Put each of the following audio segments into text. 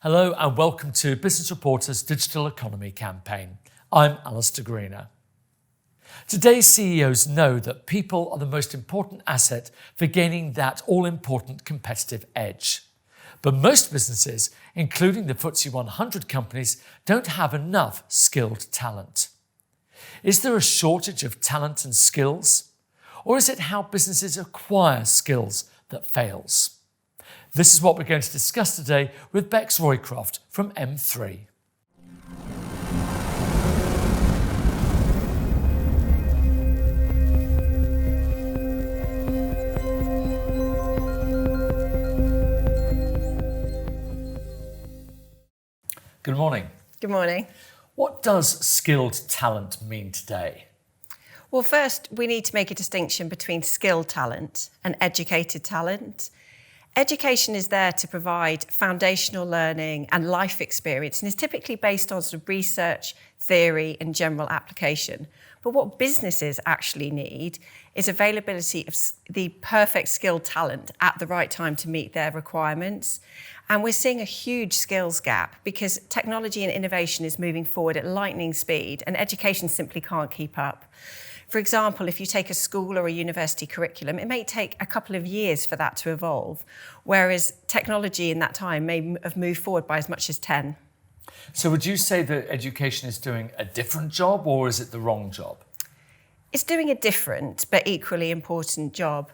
Hello and welcome to Business Reporter's Digital Economy campaign. I'm Alistair Greener. Today's CEOs know that people are the most important asset for gaining that all-important competitive edge. But most businesses, including the FTSE 100 companies, don't have enough skilled talent. Is there a shortage of talent and skills? Or is it how businesses acquire skills that fails? This is what we're going to discuss today with Bex Roycroft from mthree. Good morning. Good morning. What does skilled talent mean today? Well, first, we need to make a distinction between skilled talent and educated talent. Education is there to provide foundational learning and life experience and is typically based on sort of research, theory and general application. But what businesses actually need is availability of the perfect skilled talent at the right time to meet their requirements. And we're seeing a huge skills gap because technology and innovation is moving forward at lightning speed and education simply can't keep up. For example, if you take a school or a university curriculum, it may take a couple of years for that to evolve, whereas technology in that time may have moved forward by as much as 10. So would you say that education is doing a different job or is it the wrong job? It's doing a different but equally important job.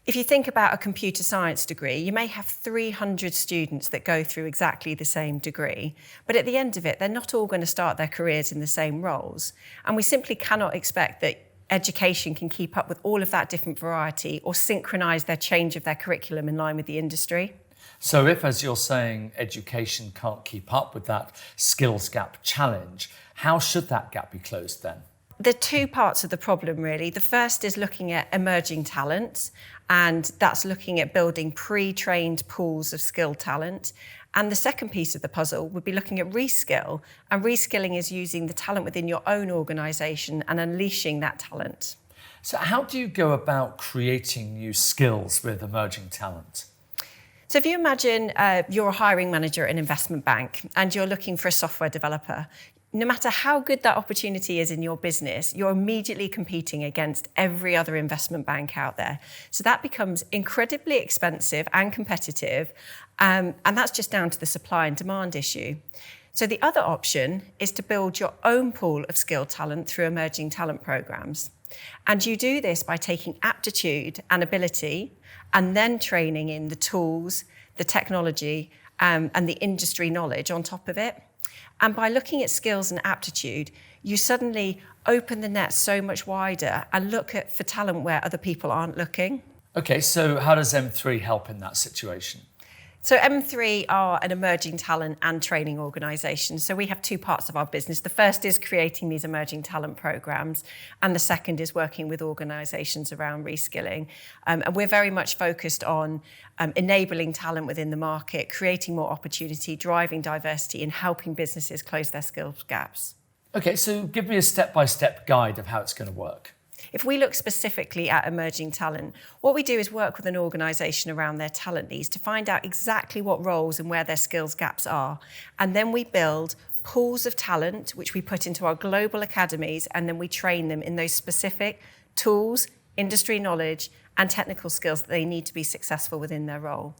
If you think about a computer science degree, you may have 300 students that go through exactly the same degree, but at the end of it, they're not all going to start their careers in the same roles. And we simply cannot expect that education can keep up with all of that different variety or synchronise their change of their curriculum in line with the industry. So if, as you're saying, education can't keep up with that skills gap challenge, how should that gap be closed then? There are two parts of the problem, really. The first is looking at emerging talent, and that's looking at building pre-trained pools of skilled talent. And the second piece of the puzzle would be looking at reskill. And reskilling is using the talent within your own organisation and unleashing that talent. So how do you go about creating new skills with emerging talent? So if you imagine you're a hiring manager at an investment bank and you're looking for a software developer, no matter how good that opportunity is in your business, you're immediately competing against every other investment bank out there. So that becomes incredibly expensive and competitive, and that's just down to the supply and demand issue. So the other option is to build your own pool of skilled talent through emerging talent programs. And you do this by taking aptitude and ability and then training in the tools, the technology, and the industry knowledge on top of it. And by looking at skills and aptitude, you suddenly open the net so much wider and look for talent where other people aren't looking. Okay, so how does mthree help in that situation? So mthree are an emerging talent and training organisation. So we have two parts of our business. The first is creating these emerging talent programmes, and the second is working with organisations around reskilling. And we're very much focused on enabling talent within the market, creating more opportunity, driving diversity, and helping businesses close their skills gaps. Okay, so give me a step-by-step guide of how it's going to work. If we look specifically at emerging talent, what we do is work with an organisation around their talent needs to find out exactly what roles and where their skills gaps are. And then we build pools of talent, which we put into our global academies, and then we train them in those specific tools, industry knowledge, and technical skills that they need to be successful within their role.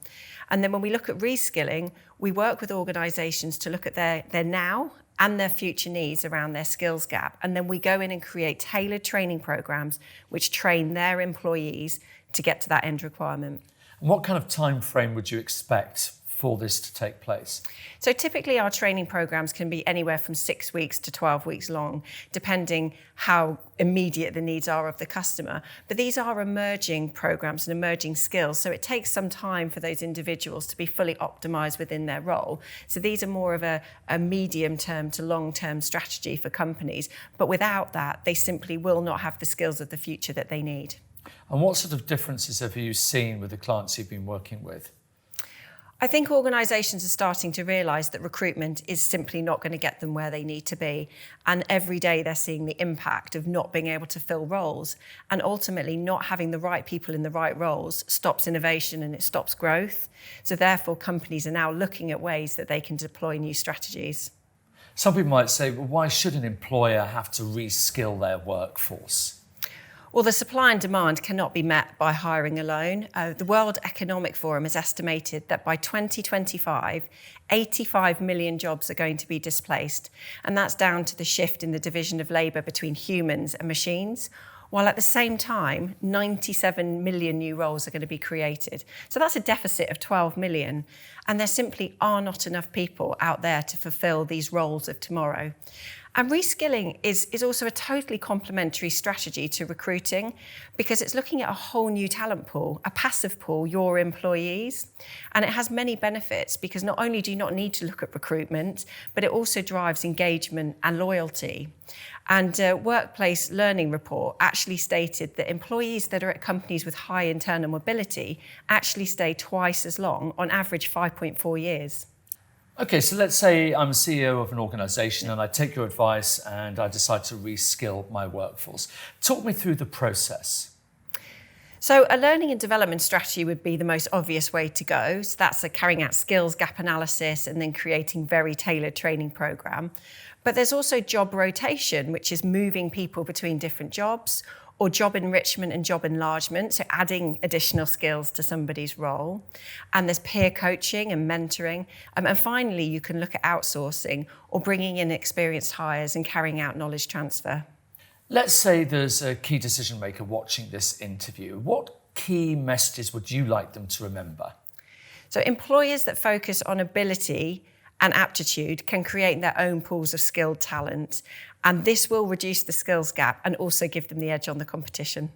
And then when we look at reskilling, we work with organisations to look at their now and their future needs around their skills gap. And then we go in and create tailored training programs which train their employees to get to that end requirement. And what kind of time frame would you expect for this to take place? So typically our training programs can be anywhere from 6 weeks to 12 weeks long, depending how immediate the needs are of the customer. But these are emerging programs and emerging skills, so it takes some time for those individuals to be fully optimized within their role. So these are more of a medium-term to long-term strategy for companies, but without that, they simply will not have the skills of the future that they need. And what sort of differences have you seen with the clients you've been working with? I think organisations are starting to realise that recruitment is simply not going to get them where they need to be. And every day they're seeing the impact of not being able to fill roles. And ultimately not having the right people in the right roles stops innovation and it stops growth. So therefore companies are now looking at ways that they can deploy new strategies. Some people might say, well, why should an employer have to reskill their workforce? Well, the supply and demand cannot be met by hiring alone. The World Economic Forum has estimated that by 2025, 85 million jobs are going to be displaced. And that's down to the shift in the division of labour between humans and machines, while at the same time, 97 million new roles are going to be created. So that's a deficit of 12 million. And there simply are not enough people out there to fulfil these roles of tomorrow. And reskilling is also a totally complementary strategy to recruiting because it's looking at a whole new talent pool, a passive pool, your employees. And it has many benefits because not only do you not need to look at recruitment, but it also drives engagement and loyalty. And a workplace learning report actually stated that employees that are at companies with high internal mobility actually stay twice as long, on average 5.4 years. Okay, so let's say I'm a CEO of an organisation and I take your advice and I decide to reskill my workforce. Talk me through the process. So a learning and development strategy would be the most obvious way to go. So that's carrying out skills gap analysis and then creating very tailored training programme. But there's also job rotation, which is moving people between different jobs, or job enrichment and job enlargement, so adding additional skills to somebody's role. And there's peer coaching and mentoring. And finally, you can look at outsourcing or bringing in experienced hires and carrying out knowledge transfer. Let's say there's a key decision maker watching this interview. What key messages would you like them to remember? So employers that focus on ability and aptitude can create their own pools of skilled talent. And this will reduce the skills gap and also give them the edge on the competition.